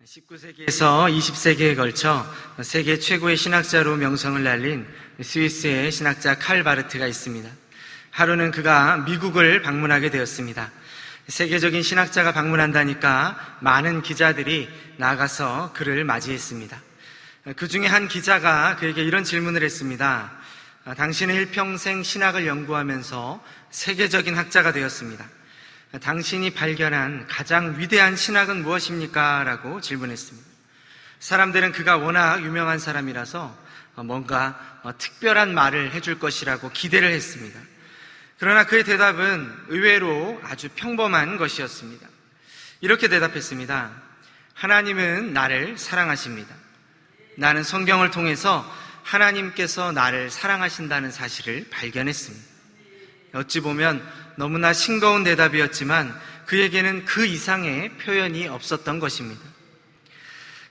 19세기에서 20세기에 걸쳐 세계 최고의 신학자로 명성을 날린 스위스의 신학자 칼 바르트가 있습니다. 하루는 그가 미국을 방문하게 되었습니다. 세계적인 신학자가 방문한다니까 많은 기자들이 나가서 그를 맞이했습니다. 그 중에 한 기자가 그에게 이런 질문을 했습니다. 당신은 일평생 신학을 연구하면서 세계적인 학자가 되었습니다. 당신이 발견한 가장 위대한 신학은 무엇입니까? 라고 질문했습니다. 사람들은 그가 워낙 유명한 사람이라서 뭔가 특별한 말을 해줄 것이라고 기대를 했습니다. 그러나 그의 대답은 의외로 아주 평범한 것이었습니다. 이렇게 대답했습니다. 하나님은 나를 사랑하십니다. 나는 성경을 통해서 하나님께서 나를 사랑하신다는 사실을 발견했습니다. 어찌 보면 너무나 싱거운 대답이었지만 그에게는 그 이상의 표현이 없었던 것입니다.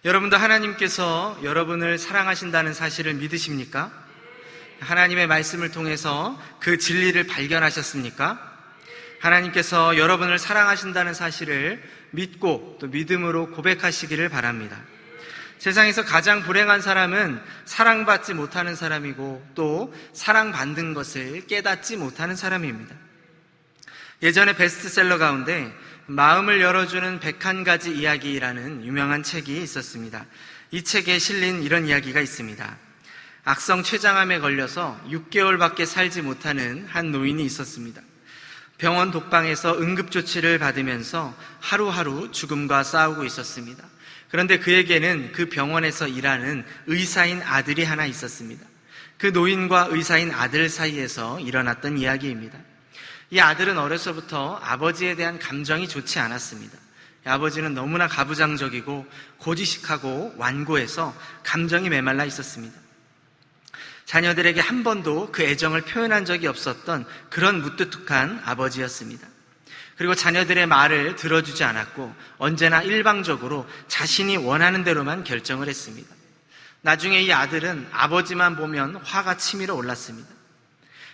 여러분도 하나님께서 여러분을 사랑하신다는 사실을 믿으십니까? 하나님의 말씀을 통해서 그 진리를 발견하셨습니까? 하나님께서 여러분을 사랑하신다는 사실을 믿고 또 믿음으로 고백하시기를 바랍니다. 세상에서 가장 불행한 사람은 사랑받지 못하는 사람이고 또 사랑받는 것을 깨닫지 못하는 사람입니다. 예전에 베스트셀러 가운데 마음을 열어주는 101가지 이야기라는 유명한 책이 있었습니다. 이 책에 실린 이런 이야기가 있습니다. 악성 췌장암에 걸려서 6개월밖에 살지 못하는 한 노인이 있었습니다. 병원 독방에서 응급조치를 받으면서 하루하루 죽음과 싸우고 있었습니다. 그런데 그에게는 그 병원에서 일하는 의사인 아들이 하나 있었습니다. 그 노인과 의사인 아들 사이에서 일어났던 이야기입니다. 이 아들은 어려서부터 아버지에 대한 감정이 좋지 않았습니다. 아버지는 너무나 가부장적이고 고지식하고 완고해서 감정이 메말라 있었습니다. 자녀들에게 한 번도 그 애정을 표현한 적이 없었던 그런 무뚝뚝한 아버지였습니다. 그리고 자녀들의 말을 들어주지 않았고 언제나 일방적으로 자신이 원하는 대로만 결정을 했습니다. 나중에 이 아들은 아버지만 보면 화가 치밀어 올랐습니다.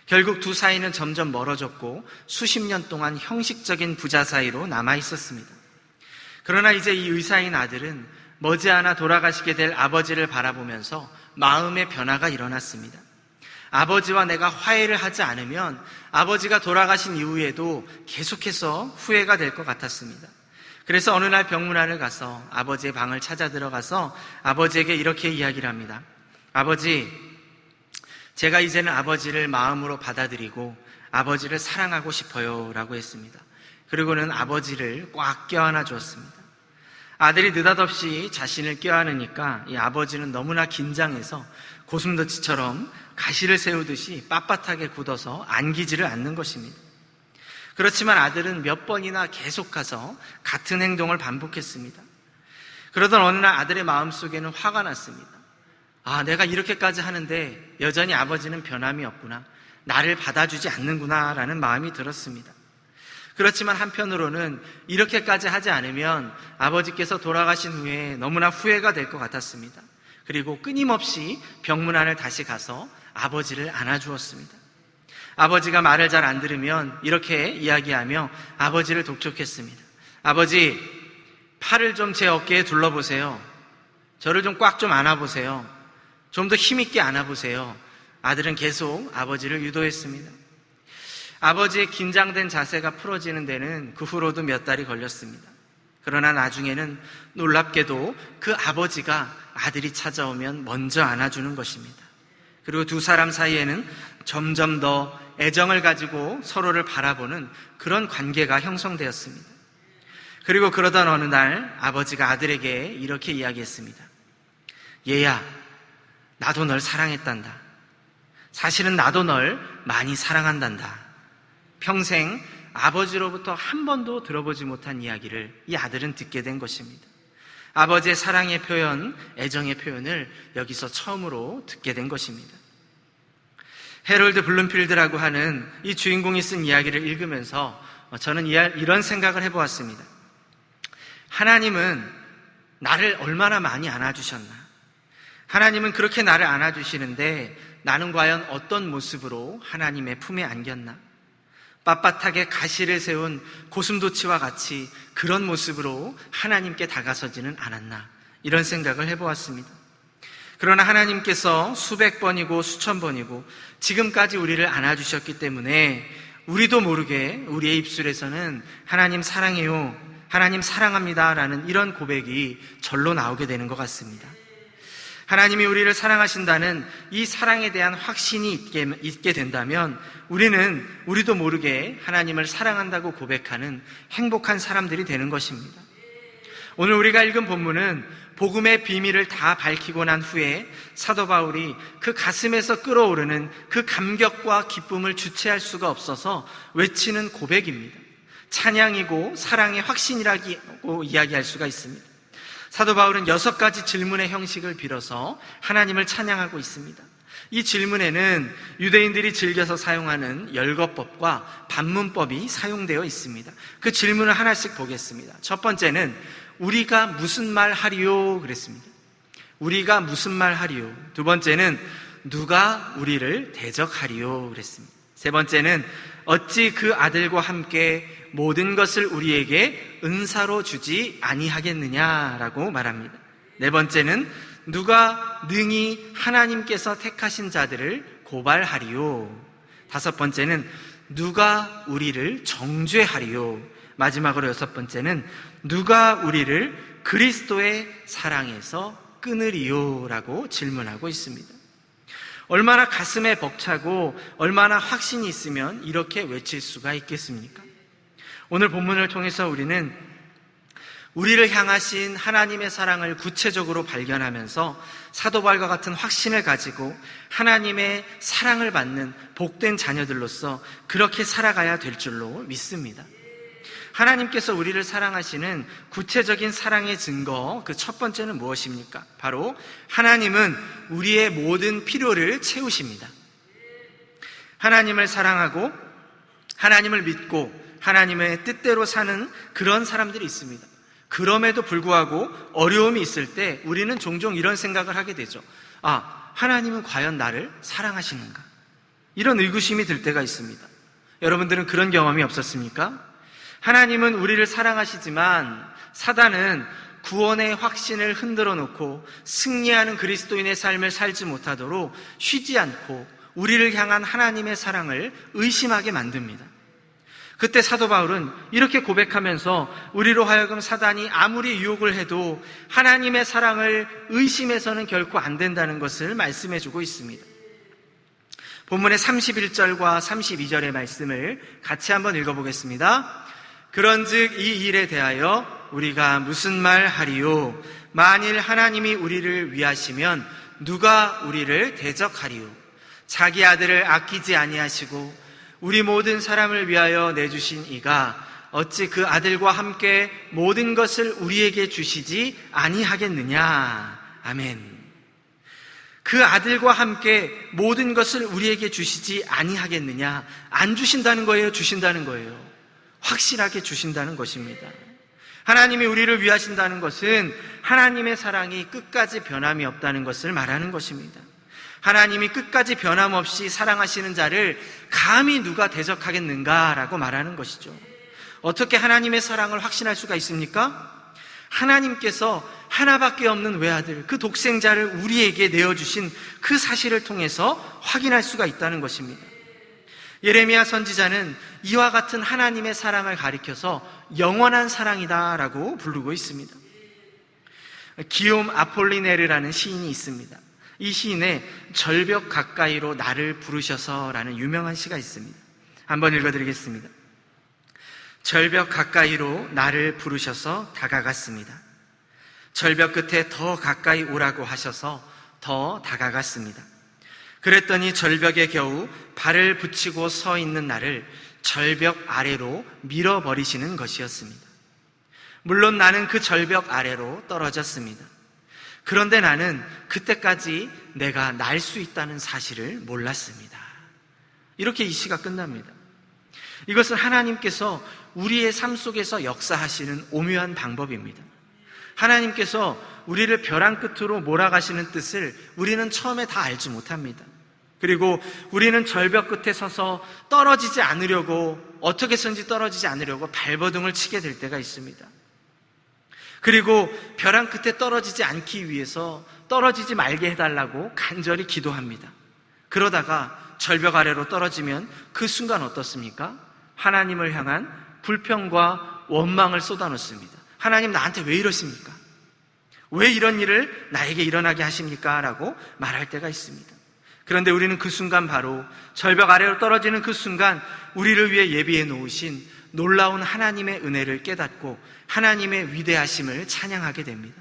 결국 두 사이는 점점 멀어졌고 수십 년 동안 형식적인 부자 사이로 남아 있었습니다. 그러나 이제 이 의사인 아들은 머지않아 돌아가시게 될 아버지를 바라보면서 마음의 변화가 일어났습니다. 아버지와 내가 화해를 하지 않으면 아버지가 돌아가신 이후에도 계속해서 후회가 될 것 같았습니다. 그래서 어느 날 병문안을 가서 아버지의 방을 찾아 들어가서 아버지에게 이렇게 이야기를 합니다. 아버지, 제가 이제는 아버지를 마음으로 받아들이고 아버지를 사랑하고 싶어요 라고 했습니다. 그리고는 아버지를 꽉 껴안아 주었습니다. 아들이 느닷없이 자신을 껴안으니까 이 아버지는 너무나 긴장해서 고슴도치처럼 가시를 세우듯이 빳빳하게 굳어서 안기지를 않는 것입니다. 그렇지만 아들은 몇 번이나 계속 가서 같은 행동을 반복했습니다. 그러던 어느 날 아들의 마음속에는 화가 났습니다. 내가 이렇게까지 하는데 여전히 아버지는 변함이 없구나. 나를 받아주지 않는구나 라는 마음이 들었습니다. 그렇지만 한편으로는 이렇게까지 하지 않으면 아버지께서 돌아가신 후에 너무나 후회가 될 것 같았습니다. 그리고 끊임없이 병문안을 다시 가서 아버지를 안아주었습니다. 아버지가 말을 잘 안 들으면 이렇게 이야기하며 아버지를 독촉했습니다. 아버지, 팔을 좀 제 어깨에 둘러보세요. 저를 좀 꽉 좀 안아보세요. 좀 더 힘있게 안아보세요. 아들은 계속 아버지를 유도했습니다. 아버지의 긴장된 자세가 풀어지는 데는 그 후로도 몇 달이 걸렸습니다. 그러나 나중에는 놀랍게도 그 아버지가 아들이 찾아오면 먼저 안아주는 것입니다. 그리고 두 사람 사이에는 점점 더 애정을 가지고 서로를 바라보는 그런 관계가 형성되었습니다. 그리고 그러던 어느 날 아버지가 아들에게 이렇게 이야기했습니다. 얘야, 나도 널 사랑했단다. 사실은 나도 널 많이 사랑한단다. 평생 아버지로부터 한 번도 들어보지 못한 이야기를 이 아들은 듣게 된 것입니다. 아버지의 사랑의 표현, 애정의 표현을 여기서 처음으로 듣게 된 것입니다. 해롤드 블룸필드라고 하는 이 주인공이 쓴 이야기를 읽으면서 저는 이런 생각을 해보았습니다. 하나님은 나를 얼마나 많이 안아주셨나? 하나님은 그렇게 나를 안아주시는데 나는 과연 어떤 모습으로 하나님의 품에 안겼나? 빳빳하게 가시를 세운 고슴도치와 같이 그런 모습으로 하나님께 다가서지는 않았나, 이런 생각을 해보았습니다. 그러나 하나님께서 수백 번이고 수천 번이고 지금까지 우리를 안아주셨기 때문에 우리도 모르게 우리의 입술에서는 하나님 사랑해요, 하나님 사랑합니다 라는 이런 고백이 절로 나오게 되는 것 같습니다. 하나님이 우리를 사랑하신다는 이 사랑에 대한 확신이 있게 된다면 우리도 모르게 하나님을 사랑한다고 고백하는 행복한 사람들이 되는 것입니다. 오늘 우리가 읽은 본문은 복음의 비밀을 다 밝히고 난 후에 사도 바울이 그 가슴에서 끓어오르는 그 감격과 기쁨을 주체할 수가 없어서 외치는 고백입니다. 찬양이고 사랑의 확신이라고 이야기할 수가 있습니다. 사도 바울은 6가지 질문의 형식을 빌어서 하나님을 찬양하고 있습니다. 이 질문에는 유대인들이 즐겨서 사용하는 열거법과 반문법이 사용되어 있습니다. 그 질문을 하나씩 보겠습니다. 첫 번째는 우리가 무슨 말 하리요? 그랬습니다. 우리가 무슨 말 하리요? 두 번째는 누가 우리를 대적하리요? 그랬습니다. 세 번째는 어찌 그 아들과 함께 모든 것을 우리에게 은사로 주지 아니하겠느냐라고 말합니다. 네 번째는 누가 능히 하나님께서 택하신 자들을 고발하리요? 다섯 번째는 누가 우리를 정죄하리요? 마지막으로 여섯 번째는 누가 우리를 그리스도의 사랑에서 끊으리요? 라고 질문하고 있습니다. 얼마나 가슴에 벅차고 얼마나 확신이 있으면 이렇게 외칠 수가 있겠습니까? 오늘 본문을 통해서 우리는 우리를 향하신 하나님의 사랑을 구체적으로 발견하면서 사도 바울과 같은 확신을 가지고 하나님의 사랑을 받는 복된 자녀들로서 그렇게 살아가야 될 줄로 믿습니다. 하나님께서 우리를 사랑하시는 구체적인 사랑의 증거, 그 첫 번째는 무엇입니까? 바로 하나님은 우리의 모든 필요를 채우십니다. 하나님을 사랑하고 하나님을 믿고 하나님의 뜻대로 사는 그런 사람들이 있습니다. 그럼에도 불구하고 어려움이 있을 때 우리는 종종 이런 생각을 하게 되죠. 하나님은 과연 나를 사랑하시는가? 이런 의구심이 들 때가 있습니다. 여러분들은 그런 경험이 없었습니까? 하나님은 우리를 사랑하시지만 사단은 구원의 확신을 흔들어 놓고 승리하는 그리스도인의 삶을 살지 못하도록 쉬지 않고 우리를 향한 하나님의 사랑을 의심하게 만듭니다. 그때 사도 바울은 이렇게 고백하면서 우리로 하여금 사단이 아무리 유혹을 해도 하나님의 사랑을 의심해서는 결코 안 된다는 것을 말씀해주고 있습니다. 본문의 31절과 32절의 말씀을 같이 한번 읽어보겠습니다. 그런즉 이 일에 대하여 우리가 무슨 말 하리요? 만일 하나님이 우리를 위하시면 누가 우리를 대적하리요? 자기 아들을 아끼지 아니하시고 우리 모든 사람을 위하여 내주신 이가 어찌 그 아들과 함께 모든 것을 우리에게 주시지 아니하겠느냐? 아멘. 그 아들과 함께 모든 것을 우리에게 주시지 아니하겠느냐? 안 주신다는 거예요? 주신다는 거예요? 확실하게 주신다는 것입니다. 하나님이 우리를 위하신다는 것은 하나님의 사랑이 끝까지 변함이 없다는 것을 말하는 것입니다. 하나님이 끝까지 변함없이 사랑하시는 자를 감히 누가 대적하겠는가라고 말하는 것이죠. 어떻게 하나님의 사랑을 확신할 수가 있습니까? 하나님께서 하나밖에 없는 외아들, 그 독생자를 우리에게 내어주신 그 사실을 통해서 확인할 수가 있다는 것입니다. 예레미야 선지자는 이와 같은 하나님의 사랑을 가리켜서 영원한 사랑이다라고 부르고 있습니다. 기욤 아폴리네르라는 시인이 있습니다. 이 시인의 절벽 가까이로 나를 부르셔서라는 유명한 시가 있습니다. 한번 읽어드리겠습니다. 절벽 가까이로 나를 부르셔서 다가갔습니다. 절벽 끝에 더 가까이 오라고 하셔서 더 다가갔습니다. 그랬더니 절벽에 겨우 발을 붙이고 서 있는 나를 절벽 아래로 밀어버리시는 것이었습니다. 물론 나는 그 절벽 아래로 떨어졌습니다. 그런데 나는 그때까지 내가 날 수 있다는 사실을 몰랐습니다. 이렇게 이 시가 끝납니다. 이것은 하나님께서 우리의 삶 속에서 역사하시는 오묘한 방법입니다. 하나님께서 우리를 벼랑 끝으로 몰아가시는 뜻을 우리는 처음에 다 알지 못합니다. 그리고 우리는 절벽 끝에 서서 떨어지지 않으려고, 어떻게 해서든지 떨어지지 않으려고 발버둥을 치게 될 때가 있습니다. 그리고 벼랑 끝에 떨어지지 않기 위해서 떨어지지 말게 해달라고 간절히 기도합니다. 그러다가 절벽 아래로 떨어지면 그 순간 어떻습니까? 하나님을 향한 불평과 원망을 쏟아놓습니다. 하나님, 나한테 왜 이러십니까? 왜 이런 일을 나에게 일어나게 하십니까? 라고 말할 때가 있습니다. 그런데 우리는 그 순간, 바로 절벽 아래로 떨어지는 그 순간 우리를 위해 예비해 놓으신 놀라운 하나님의 은혜를 깨닫고 하나님의 위대하심을 찬양하게 됩니다.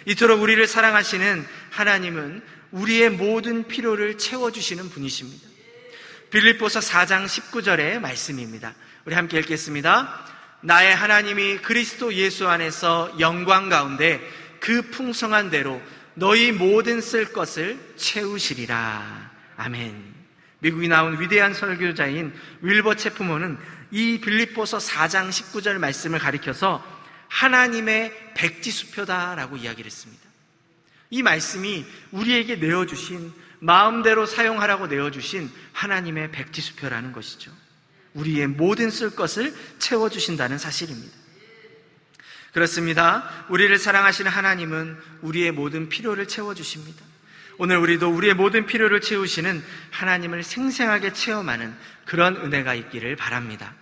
이토록 우리를 사랑하시는 하나님은 우리의 모든 필요를 채워주시는 분이십니다. 빌립보서 4장 19절의 말씀입니다. 우리 함께 읽겠습니다. 나의 하나님이 그리스도 예수 안에서 영광 가운데 그 풍성한 대로 너희 모든 쓸 것을 채우시리라. 아멘. 미국이 나온 위대한 설교자인 윌버 체프먼은 이 빌립보서 4장 19절 말씀을 가리켜서 하나님의 백지수표다라고 이야기를 했습니다. 이 말씀이 우리에게 내어주신, 마음대로 사용하라고 내어주신 하나님의 백지수표라는 것이죠. 우리의 모든 쓸 것을 채워주신다는 사실입니다. 그렇습니다. 우리를 사랑하시는 하나님은 우리의 모든 필요를 채워주십니다. 오늘 우리도 우리의 모든 필요를 채우시는 하나님을 생생하게 체험하는 그런 은혜가 있기를 바랍니다.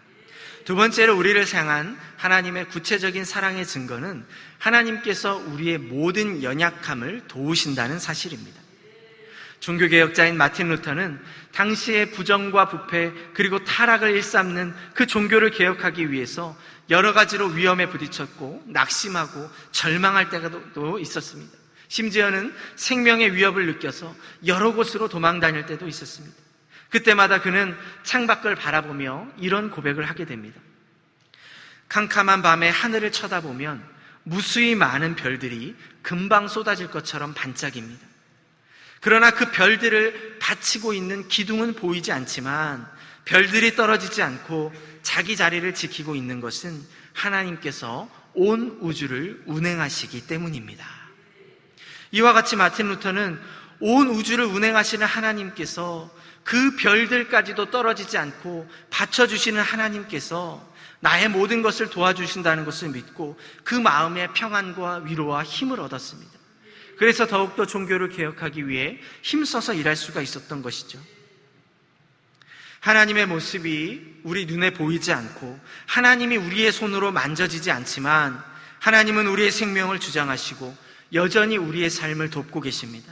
두 번째로 우리를 향한 하나님의 구체적인 사랑의 증거는 하나님께서 우리의 모든 연약함을 도우신다는 사실입니다. 종교개혁자인 마틴 루터는 당시의 부정과 부패 그리고 타락을 일삼는 그 종교를 개혁하기 위해서 여러 가지로 위험에 부딪혔고 낙심하고 절망할 때도 있었습니다. 심지어는 생명의 위협을 느껴서 여러 곳으로 도망 다닐 때도 있었습니다. 그때마다 그는 창밖을 바라보며 이런 고백을 하게 됩니다. 캄캄한 밤에 하늘을 쳐다보면 무수히 많은 별들이 금방 쏟아질 것처럼 반짝입니다. 그러나 그 별들을 받치고 있는 기둥은 보이지 않지만 별들이 떨어지지 않고 자기 자리를 지키고 있는 것은 하나님께서 온 우주를 운행하시기 때문입니다. 이와 같이 마틴 루터는 온 우주를 운행하시는 하나님께서, 그 별들까지도 떨어지지 않고 받쳐주시는 하나님께서 나의 모든 것을 도와주신다는 것을 믿고 그 마음의 평안과 위로와 힘을 얻었습니다. 그래서 더욱더 종교를 개혁하기 위해 힘써서 일할 수가 있었던 것이죠. 하나님의 모습이 우리 눈에 보이지 않고 하나님이 우리의 손으로 만져지지 않지만 하나님은 우리의 생명을 주장하시고 여전히 우리의 삶을 돕고 계십니다.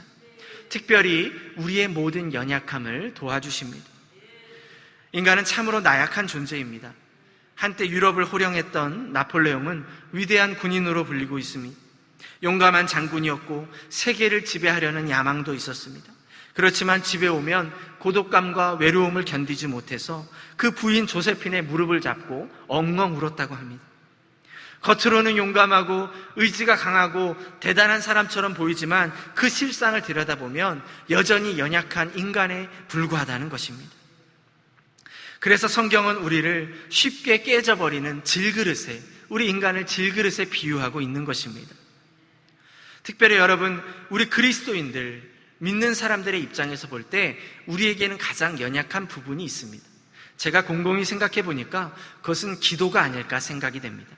특별히 우리의 모든 연약함을 도와주십니다. 인간은 참으로 나약한 존재입니다. 한때 유럽을 호령했던 나폴레옹은 위대한 군인으로 불리고 있습니다. 용감한 장군이었고 세계를 지배하려는 야망도 있었습니다. 그렇지만 집에 오면 고독감과 외로움을 견디지 못해서 그 부인 조세핀의 무릎을 잡고 엉엉 울었다고 합니다. 겉으로는 용감하고 의지가 강하고 대단한 사람처럼 보이지만 그 실상을 들여다보면 여전히 연약한 인간에 불과하다는 것입니다. 그래서 성경은 우리를 쉽게 깨져버리는 질그릇에, 우리 인간을 질그릇에 비유하고 있는 것입니다. 특별히 여러분, 우리 그리스도인들, 믿는 사람들의 입장에서 볼 때 우리에게는 가장 연약한 부분이 있습니다. 제가 곰곰이 생각해 보니까 그것은 기도가 아닐까 생각이 됩니다.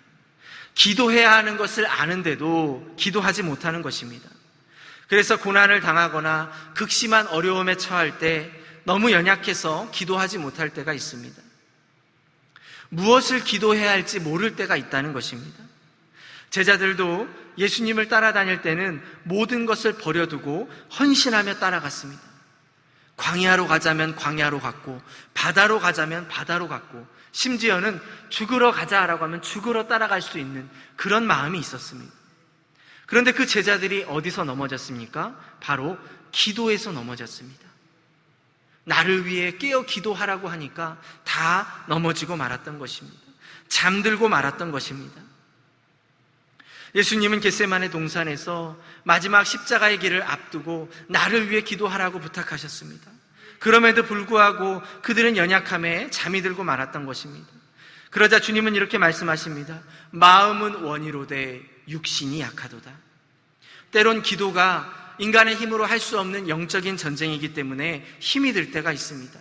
기도해야 하는 것을 아는데도 기도하지 못하는 것입니다. 그래서 고난을 당하거나 극심한 어려움에 처할 때 너무 연약해서 기도하지 못할 때가 있습니다. 무엇을 기도해야 할지 모를 때가 있다는 것입니다. 제자들도 예수님을 따라다닐 때는 모든 것을 버려두고 헌신하며 따라갔습니다. 광야로 가자면 광야로 갔고, 바다로 가자면 바다로 갔고, 심지어는 죽으러 가자라고 하면 죽으러 따라갈 수 있는 그런 마음이 있었습니다. 그런데 그 제자들이 어디서 넘어졌습니까? 바로 기도에서 넘어졌습니다. 나를 위해 깨어 기도하라고 하니까 다 넘어지고 말았던 것입니다. 잠들고 말았던 것입니다. 예수님은 겟세마네 동산에서 마지막 십자가의 길을 앞두고 나를 위해 기도하라고 부탁하셨습니다. 그럼에도 불구하고 그들은 연약함에 잠이 들고 말았던 것입니다. 그러자 주님은 이렇게 말씀하십니다. 마음은 원이로되 육신이 약하도다. 때론 기도가 인간의 힘으로 할 수 없는 영적인 전쟁이기 때문에 힘이 들 때가 있습니다.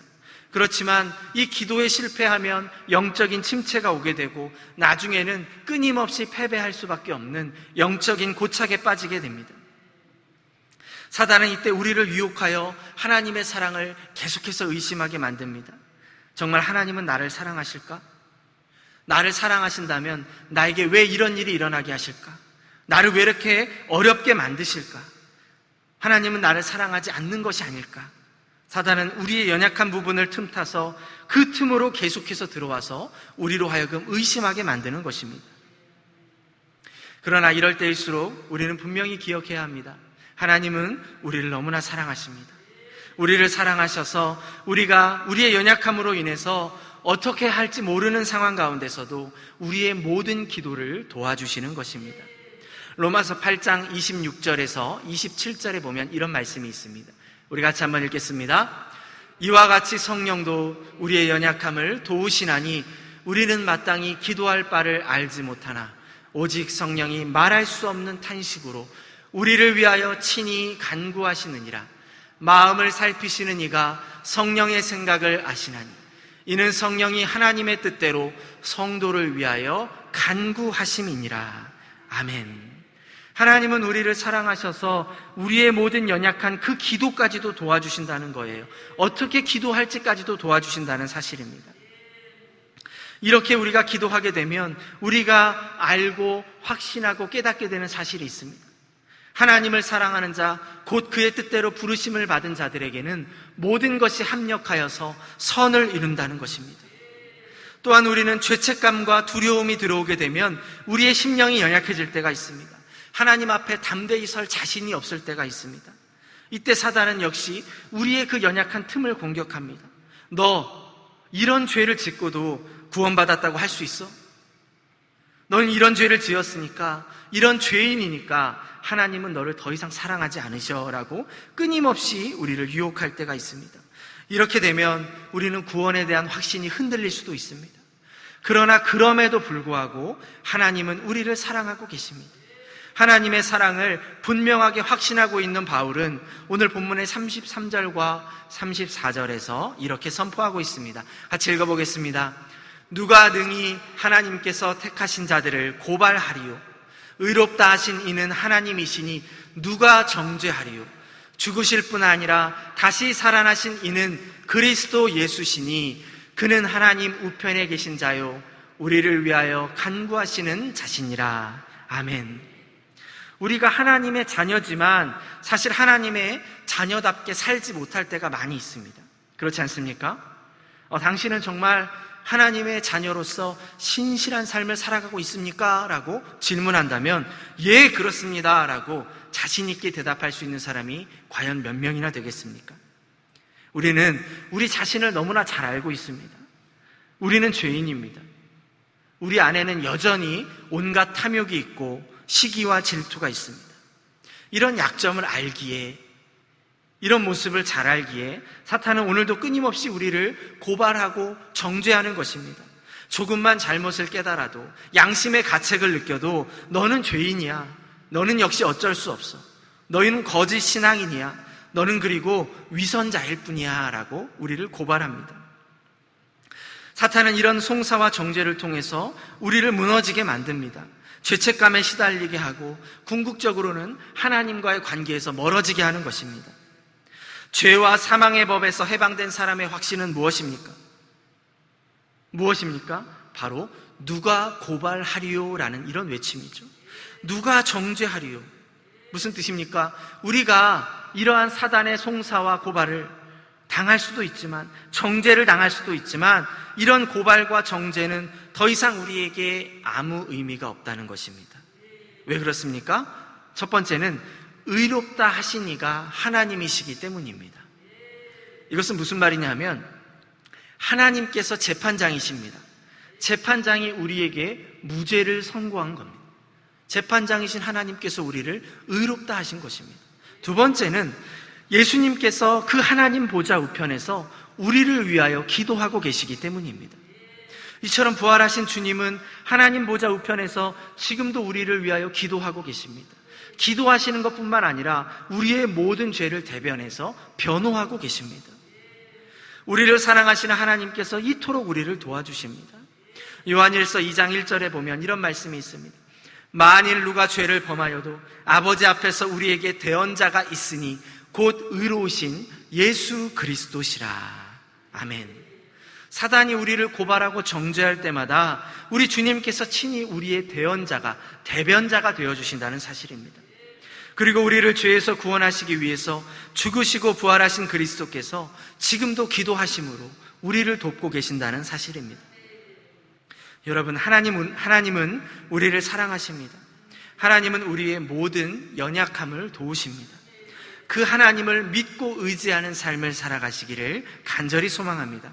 그렇지만 이 기도에 실패하면 영적인 침체가 오게 되고 나중에는 끊임없이 패배할 수밖에 없는 영적인 고착에 빠지게 됩니다. 사단은 이때 우리를 유혹하여 하나님의 사랑을 계속해서 의심하게 만듭니다. 정말 하나님은 나를 사랑하실까? 나를 사랑하신다면 나에게 왜 이런 일이 일어나게 하실까? 나를 왜 이렇게 어렵게 만드실까? 하나님은 나를 사랑하지 않는 것이 아닐까? 사단은 우리의 연약한 부분을 틈타서 그 틈으로 계속해서 들어와서 우리로 하여금 의심하게 만드는 것입니다. 그러나 이럴 때일수록 우리는 분명히 기억해야 합니다. 하나님은 우리를 너무나 사랑하십니다. 우리를 사랑하셔서 우리가 우리의 연약함으로 인해서 어떻게 할지 모르는 상황 가운데서도 우리의 모든 기도를 도와주시는 것입니다. 로마서 8장 26절에서 27절에 보면 이런 말씀이 있습니다. 우리 같이 한번 읽겠습니다. 이와 같이 성령도 우리의 연약함을 도우시나니 우리는 마땅히 기도할 바를 알지 못하나 오직 성령이 말할 수 없는 탄식으로 우리를 위하여 친히 간구하시느니라. 마음을 살피시는 이가 성령의 생각을 아시나니 이는 성령이 하나님의 뜻대로 성도를 위하여 간구하심이니라. 아멘. 하나님은 우리를 사랑하셔서 우리의 모든 연약한 그 기도까지도 도와주신다는 거예요. 어떻게 기도할지까지도 도와주신다는 사실입니다. 이렇게 우리가 기도하게 되면 우리가 알고 확신하고 깨닫게 되는 사실이 있습니다. 하나님을 사랑하는 자, 곧 그의 뜻대로 부르심을 받은 자들에게는 모든 것이 합력하여서 선을 이룬다는 것입니다. 또한 우리는 죄책감과 두려움이 들어오게 되면 우리의 심령이 연약해질 때가 있습니다. 하나님 앞에 담대히 설 자신이 없을 때가 있습니다. 이때 사단은 역시 우리의 그 연약한 틈을 공격합니다. 너 이런 죄를 짓고도 구원받았다고 할 수 있어? 너는 이런 죄를 지었으니까, 이런 죄인이니까 하나님은 너를 더 이상 사랑하지 않으셔라고 끊임없이 우리를 유혹할 때가 있습니다. 이렇게 되면 우리는 구원에 대한 확신이 흔들릴 수도 있습니다. 그러나 그럼에도 불구하고 하나님은 우리를 사랑하고 계십니다. 하나님의 사랑을 분명하게 확신하고 있는 바울은 오늘 본문의 33절과 34절에서 이렇게 선포하고 있습니다. 같이 읽어보겠습니다. 누가 능히 하나님께서 택하신 자들을 고발하리요? 의롭다 하신 이는 하나님이시니 누가 정죄하리요? 죽으실 뿐 아니라 다시 살아나신 이는 그리스도 예수시니 그는 하나님 우편에 계신 자요 우리를 위하여 간구하시는 자시니라. 아멘. 우리가 하나님의 자녀지만 사실 하나님의 자녀답게 살지 못할 때가 많이 있습니다. 그렇지 않습니까? 당신은 정말 하나님의 자녀로서 신실한 삶을 살아가고 있습니까? 라고 질문한다면 예, 그렇습니다 라고 자신 있게 대답할 수 있는 사람이 과연 몇 명이나 되겠습니까? 우리는 우리 자신을 너무나 잘 알고 있습니다. 우리는 죄인입니다. 우리 안에는 여전히 온갖 탐욕이 있고 시기와 질투가 있습니다. 이런 약점을 알기에, 이런 모습을 잘 알기에 사탄은 오늘도 끊임없이 우리를 고발하고 정죄하는 것입니다. 조금만 잘못을 깨달아도, 양심의 가책을 느껴도 너는 죄인이야, 너는 역시 어쩔 수 없어, 너희는 거짓 신앙인이야, 너는 그리고 위선자일 뿐이야 라고 우리를 고발합니다. 사탄은 이런 송사와 정죄를 통해서 우리를 무너지게 만듭니다. 죄책감에 시달리게 하고 궁극적으로는 하나님과의 관계에서 멀어지게 하는 것입니다. 죄와 사망의 법에서 해방된 사람의 확신은 무엇입니까? 무엇입니까? 바로 누가 고발하리요라는 이런 외침이죠. 누가 정죄하리요? 무슨 뜻입니까? 우리가 이러한 사단의 송사와 고발을 당할 수도 있지만, 정죄를 당할 수도 있지만, 이런 고발과 정죄는 더 이상 우리에게 아무 의미가 없다는 것입니다. 왜 그렇습니까? 첫 번째는 의롭다 하신 이가 하나님이시기 때문입니다. 이것은 무슨 말이냐면 하나님께서 재판장이십니다. 재판장이 우리에게 무죄를 선고한 겁니다. 재판장이신 하나님께서 우리를 의롭다 하신 것입니다. 두 번째는 예수님께서 그 하나님 보좌 우편에서 우리를 위하여 기도하고 계시기 때문입니다. 이처럼 부활하신 주님은 하나님 보좌 우편에서 지금도 우리를 위하여 기도하고 계십니다. 기도하시는 것뿐만 아니라 우리의 모든 죄를 대변해서 변호하고 계십니다. 우리를 사랑하시는 하나님께서 이토록 우리를 도와주십니다. 요한일서 2장 1절에 보면 이런 말씀이 있습니다. 만일 누가 죄를 범하여도 아버지 앞에서 우리에게 대언자가 있으니 곧 의로우신 예수 그리스도시라. 아멘. 사단이 우리를 고발하고 정죄할 때마다 우리 주님께서 친히 우리의 대언자가, 대변자가 되어주신다는 사실입니다. 그리고 우리를 죄에서 구원하시기 위해서 죽으시고 부활하신 그리스도께서 지금도 기도하심으로 우리를 돕고 계신다는 사실입니다. 여러분, 하나님은 우리를 사랑하십니다. 하나님은 우리의 모든 연약함을 도우십니다. 그 하나님을 믿고 의지하는 삶을 살아가시기를 간절히 소망합니다.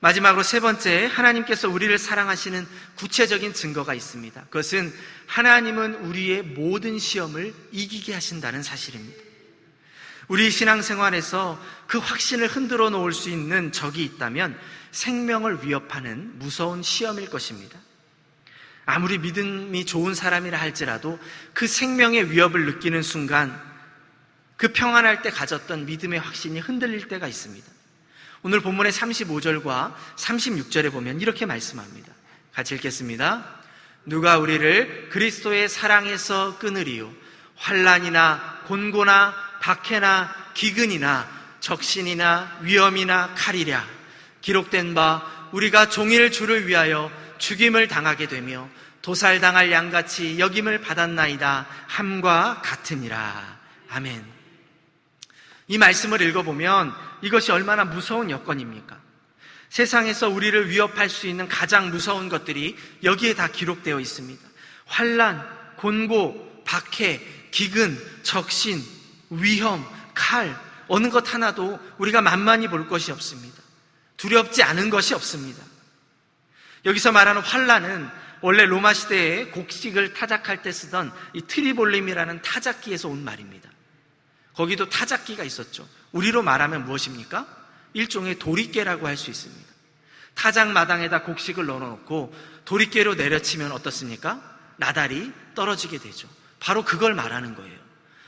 마지막으로 세 번째, 하나님께서 우리를 사랑하시는 구체적인 증거가 있습니다. 그것은 하나님은 우리의 모든 시험을 이기게 하신다는 사실입니다. 우리 신앙생활에서 그 확신을 흔들어 놓을 수 있는 적이 있다면 생명을 위협하는 무서운 시험일 것입니다. 아무리 믿음이 좋은 사람이라 할지라도 그 생명의 위협을 느끼는 순간 그 평안할 때 가졌던 믿음의 확신이 흔들릴 때가 있습니다. 오늘 본문의 35절과 36절에 보면 이렇게 말씀합니다. 같이 읽겠습니다. 누가 우리를 그리스도의 사랑에서 끊으리요? 환난이나 곤고나 박해나 기근이나 적신이나 위험이나 칼이랴. 기록된 바 우리가 종일 주를 위하여 죽임을 당하게 되며 도살당할 양같이 여김을 받았나이다 함과 같으니라. 아멘. 이 말씀을 읽어보면 이것이 얼마나 무서운 여건입니까? 세상에서 우리를 위협할 수 있는 가장 무서운 것들이 여기에 다 기록되어 있습니다. 환난, 곤고, 박해, 기근, 적신, 위험, 칼, 어느 것 하나도 우리가 만만히 볼 것이 없습니다. 두렵지 않은 것이 없습니다. 여기서 말하는 환난은 원래 로마 시대에 곡식을 타작할 때 쓰던 이 트리볼림이라는 타작기에서 온 말입니다. 거기도 타작기가 있었죠. 우리로 말하면 무엇입니까? 일종의 도리깨라고 할 수 있습니다. 타작 마당에다 곡식을 넣어놓고 도리깨로 내려치면 어떻습니까? 나달이 떨어지게 되죠. 바로 그걸 말하는 거예요.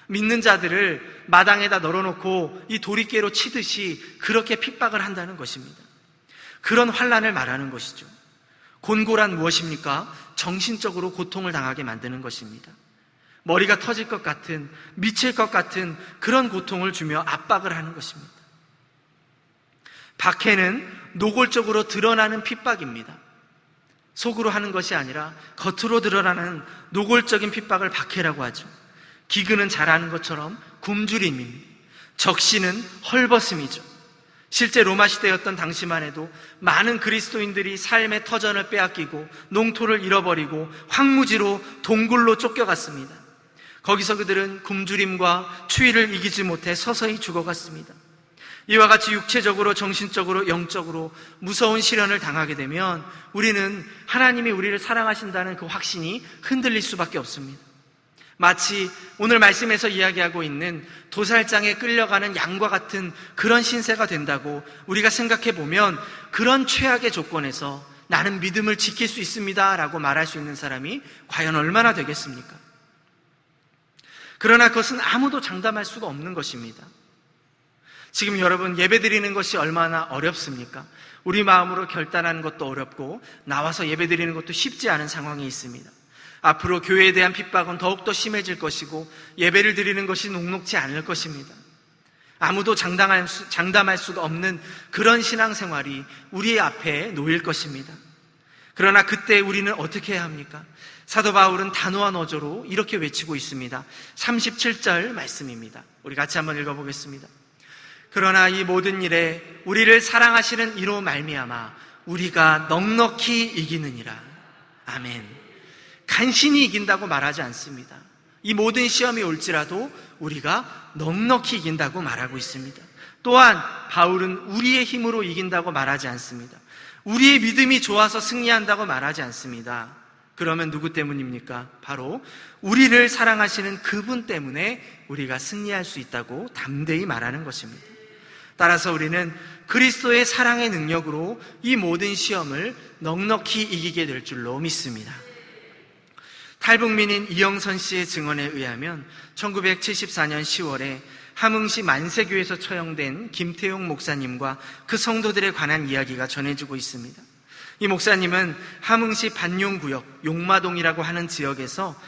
믿는 자들을 마당에다 널어놓고 이 도리깨로 치듯이 그렇게 핍박을 한다는 것입니다. 그런 환난을 말하는 것이죠. 곤고란 무엇입니까? 정신적으로 고통을 당하게 만드는 것입니다. 머리가 터질 것 같은, 미칠 것 같은 그런 고통을 주며 압박을 하는 것입니다. 박해는 노골적으로 드러나는 핍박입니다. 속으로 하는 것이 아니라 겉으로 드러나는 노골적인 핍박을 박해라고 하죠. 기근은 잘 아는 것처럼 굶주림입니다. 적신은 헐벗음이죠. 실제 로마 시대였던 당시만 해도 많은 그리스도인들이 삶의 터전을 빼앗기고 농토를 잃어버리고 황무지로 동굴로 쫓겨갔습니다. 거기서 그들은 굶주림과 추위를 이기지 못해 서서히 죽어갔습니다. 이와 같이 육체적으로, 정신적으로, 영적으로 무서운 시련을 당하게 되면 우리는 하나님이 우리를 사랑하신다는 그 확신이 흔들릴 수밖에 없습니다. 마치 오늘 말씀에서 이야기하고 있는 도살장에 끌려가는 양과 같은 그런 신세가 된다고 우리가 생각해 보면 그런 최악의 조건에서 나는 믿음을 지킬 수 있습니다 라고 말할 수 있는 사람이 과연 얼마나 되겠습니까? 그러나 그것은 아무도 장담할 수가 없는 것입니다. 지금 여러분 예배드리는 것이 얼마나 어렵습니까? 우리 마음으로 결단하는 것도 어렵고 나와서 예배드리는 것도 쉽지 않은 상황에 있습니다. 앞으로 교회에 대한 핍박은 더욱더 심해질 것이고 예배를 드리는 것이 녹록지 않을 것입니다. 아무도 장담할 수가 없는 그런 신앙생활이 우리 앞에 놓일 것입니다. 그러나 그때 우리는 어떻게 해야 합니까? 사도 바울은 단호한 어조로 이렇게 외치고 있습니다. 37절 말씀입니다. 우리 같이 한번 읽어보겠습니다. 그러나 이 모든 일에 우리를 사랑하시는 이로 말미암아 우리가 넉넉히 이기느니라. 아멘. 간신히 이긴다고 말하지 않습니다. 이 모든 시험이 올지라도 우리가 넉넉히 이긴다고 말하고 있습니다. 또한 바울은 우리의 힘으로 이긴다고 말하지 않습니다. 우리의 믿음이 좋아서 승리한다고 말하지 않습니다. 그러면 누구 때문입니까? 바로 우리를 사랑하시는 그분 때문에 우리가 승리할 수 있다고 담대히 말하는 것입니다. 따라서 우리는 그리스도의 사랑의 능력으로 이 모든 시험을 넉넉히 이기게 될 줄로 믿습니다. 탈북민인 이영선 씨의 증언에 의하면 1974년 10월에 함흥시 만세교에서 처형된 김태용 목사님과 그 성도들에 관한 이야기가 전해지고 있습니다. 이 목사님은 함흥시 반용구역 용마동이라고 하는 지역에서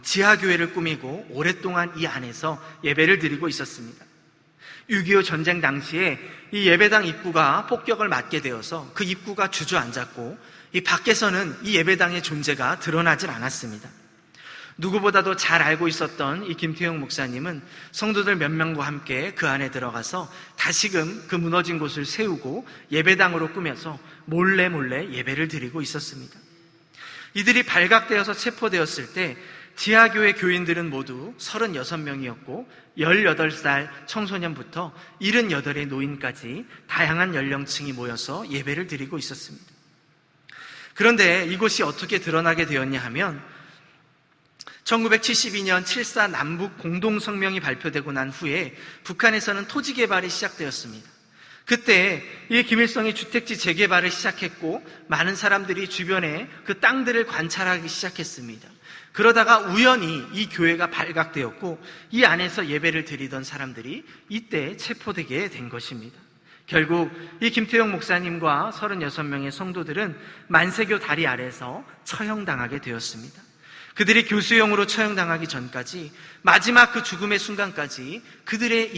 지하교회를 꾸미고 오랫동안 이 안에서 예배를 드리고 있었습니다. 6.25 전쟁 당시에 이 예배당 입구가 폭격을 맞게 되어서 그 입구가 주저앉았고 이 밖에서는 이 예배당의 존재가 드러나질 않았습니다. 누구보다도 잘 알고 있었던 이 김태용 목사님은 성도들 몇 명과 함께 그 안에 들어가서 다시금 그 무너진 곳을 세우고 예배당으로 꾸며서 몰래 예배를 드리고 있었습니다. 이들이 발각되어서 체포되었을 때 지하교회 교인들은 모두 36명이었고 18살 청소년부터 78의 노인까지 다양한 연령층이 모여서 예배를 드리고 있었습니다. 그런데 이곳이 어떻게 드러나게 되었냐 하면 1972년 7.4 남북 공동성명이 발표되고 난 후에 북한에서는 토지 개발이 시작되었습니다. 그때 이 김일성이 주택지 재개발을 시작했고 많은 사람들이 주변에 그 땅들을 관찰하기 시작했습니다. 그러다가 우연히 이 교회가 발각되었고 이 안에서 예배를 드리던 사람들이 이때 체포되게 된 것입니다. 결국 이 김태용 목사님과 36명의 성도들은 만세교 다리 아래서 처형당하게 되었습니다. 그들이 교수형으로 처형당하기 전까지 마지막 그 죽음의 순간까지 그들의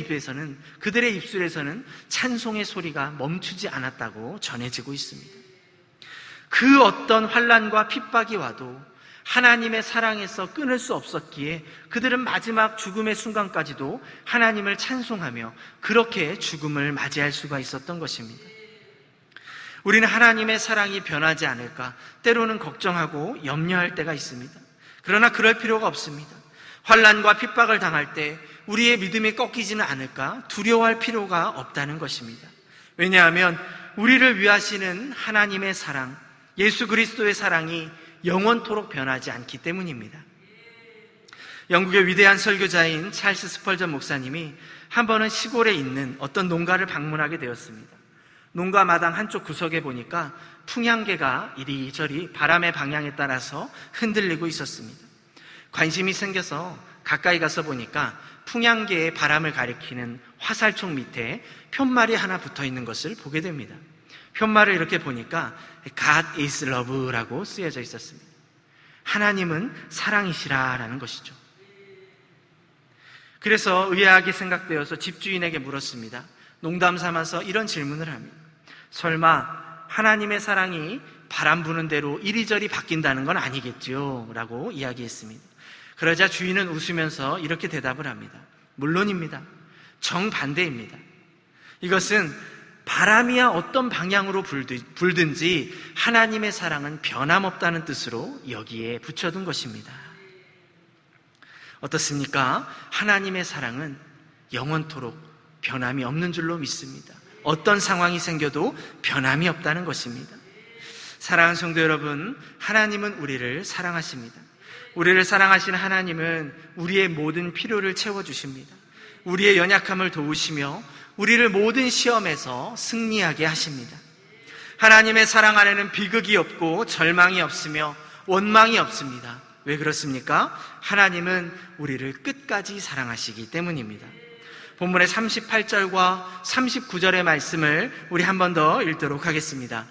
입술에서는 찬송의 소리가 멈추지 않았다고 전해지고 있습니다. 그 어떤 환난과 핍박이 와도 하나님의 사랑에서 끊을 수 없었기에 그들은 마지막 죽음의 순간까지도 하나님을 찬송하며 그렇게 죽음을 맞이할 수가 있었던 것입니다. 우리는 하나님의 사랑이 변하지 않을까 때로는 걱정하고 염려할 때가 있습니다. 그러나 그럴 필요가 없습니다. 환난과 핍박을 당할 때 우리의 믿음이 꺾이지는 않을까 두려워할 필요가 없다는 것입니다. 왜냐하면 우리를 위하시는 하나님의 사랑, 예수 그리스도의 사랑이 영원토록 변하지 않기 때문입니다. 영국의 위대한 설교자인 찰스 스펄전 목사님이 한 번은 시골에 있는 어떤 농가를 방문하게 되었습니다. 농가 마당 한쪽 구석에 보니까 풍향계가 이리저리 바람의 방향에 따라서 흔들리고 있었습니다. 관심이 생겨서 가까이 가서 보니까 풍향계의 바람을 가리키는 화살촉 밑에 편말이 하나 붙어 있는 것을 보게 됩니다. 편말을 이렇게 보니까 God is love라고 쓰여져 있었습니다. 하나님은 사랑이시라라는 것이죠. 그래서 의아하게 생각되어서 집주인에게 물었습니다. 농담 삼아서 이런 질문을 합니다. 설마 하나님의 사랑이 바람 부는 대로 이리저리 바뀐다는 건 아니겠죠? 라고 이야기했습니다. 그러자 주인은 웃으면서 이렇게 대답을 합니다. 물론입니다. 정반대입니다. 이것은 바람이야 어떤 방향으로 불든지 하나님의 사랑은 변함없다는 뜻으로 여기에 붙여둔 것입니다. 어떻습니까? 하나님의 사랑은 영원토록 변함이 없는 줄로 믿습니다. 어떤 상황이 생겨도 변함이 없다는 것입니다. 사랑하는 성도 여러분, 하나님은 우리를 사랑하십니다. 우리를 사랑하시는 하나님은 우리의 모든 필요를 채워주십니다. 우리의 연약함을 도우시며 우리를 모든 시험에서 승리하게 하십니다. 하나님의 사랑 안에는 비극이 없고 절망이 없으며 원망이 없습니다. 왜 그렇습니까? 하나님은 우리를 끝까지 사랑하시기 때문입니다. 본문의 38절과 39절의 말씀을 우리 한 번 더 읽도록 하겠습니다.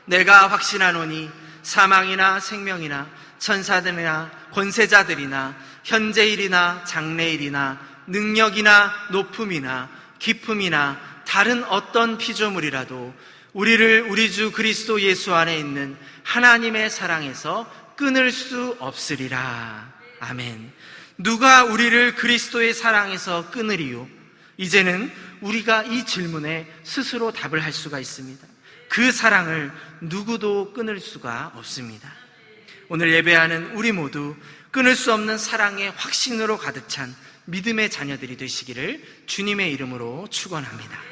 내가 확신하노니 사망이나 생명이나 천사들이나 권세자들이나 현재일이나 장래일이나 능력이나 높음이나 깊음이나 다른 어떤 피조물이라도 우리를 우리 주 그리스도 예수 안에 있는 하나님의 사랑에서 끊을 수 없으리라. 아멘. 누가 우리를 그리스도의 사랑에서 끊으리요? 이제는 우리가 이 질문에 스스로 답을 할 수가 있습니다. 그 사랑을 누구도 끊을 수가 없습니다. 오늘 예배하는 우리 모두 끊을 수 없는 사랑의 확신으로 가득 찬 믿음의 자녀들이 되시기를 주님의 이름으로 축원합니다.